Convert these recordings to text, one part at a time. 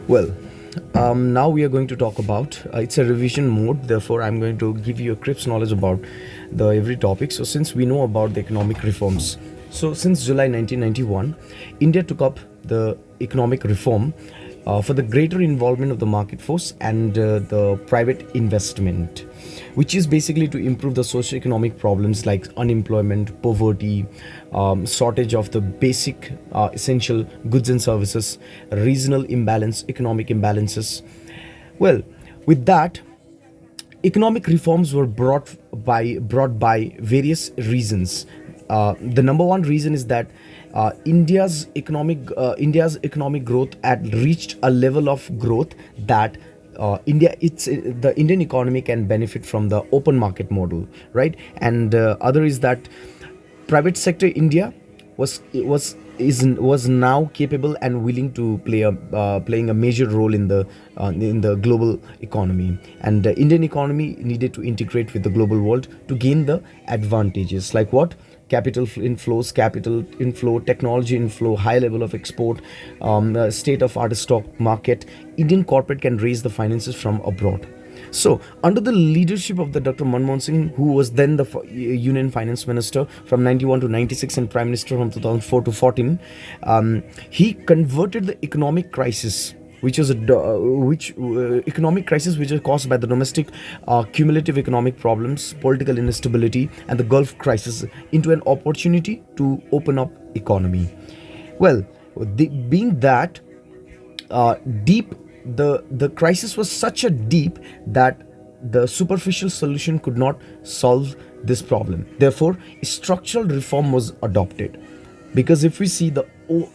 Well, now we are going to talk about it's a revision mode. Therefore, I'm going to give you a crisp knowledge about the every topic. So, since we know about the economic reforms, so since July 1991, India took up the economic reform for the greater involvement of the market force and the private investment, which is basically to improve the socio-economic problems like unemployment, poverty, shortage of the basic essential goods and services, regional imbalance, economic imbalances. Well, with that, economic reforms were brought by various reasons. The number one reason is that India's economic growth had reached a level of growth that the Indian economy can benefit from the open market model, right? And other is that private sector India was now capable and willing to playing a major role in the global economy, and the Indian economy needed to integrate with the global world to gain the advantages like what capital inflow, technology inflow, high level of export, state of art stock market. Indian corporate can raise the finances from abroad. So, under the leadership of the Dr. Manmohan Singh, who was then the Union Finance Minister from 91 to 96 and Prime Minister from 2004 to 14, he converted the economic crisis, which was economic crisis which is caused by the domestic cumulative economic problems, political instability, and the Gulf crisis, into an opportunity to open up economy. Well, being that deep, the crisis was such a deep that the superficial solution could not solve this problem. Therefore, structural reform was adopted, because if we see the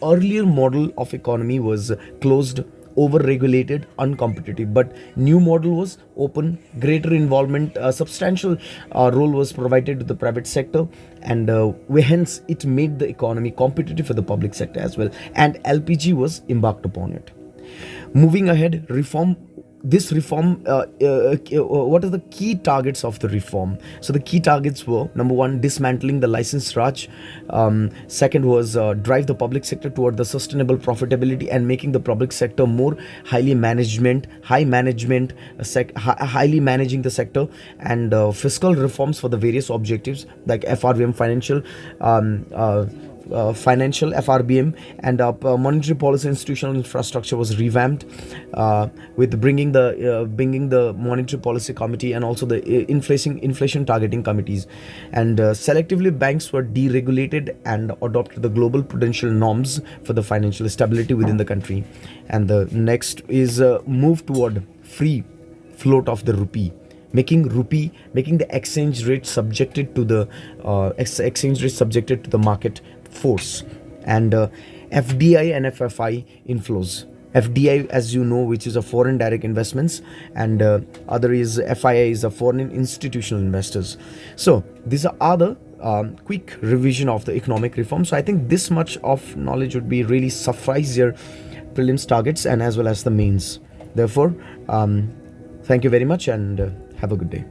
earlier model of economy was closed, over-regulated, uncompetitive, but new model was open, greater involvement, substantial role was provided to the private sector, and hence it made the economy competitive for the public sector as well, and LPG was embarked upon it. Moving ahead, what are the key targets of the reform? So the key targets were: number one, dismantling the license raj; second was drive the public sector toward the sustainable profitability and making the public sector more highly managing the sector; and fiscal reforms for the various objectives like FRBM, financial FRBM, and monetary policy institutional infrastructure was revamped, with bringing the monetary policy committee and also the inflation targeting committees, and selectively banks were deregulated and adopted the global prudential norms for the financial stability within the country. And the next is move toward free float of the rupee, making the exchange rate subjected to the market force, and FDI and FFI inflows. FDI, as you know, which is a foreign direct investments, and other is FII, is a foreign institutional investors. So these are the quick revision of the economic reform. So I think this much of knowledge would be really suffice your prelims targets and as well as the mains. Therefore, thank you very much, and have a good day.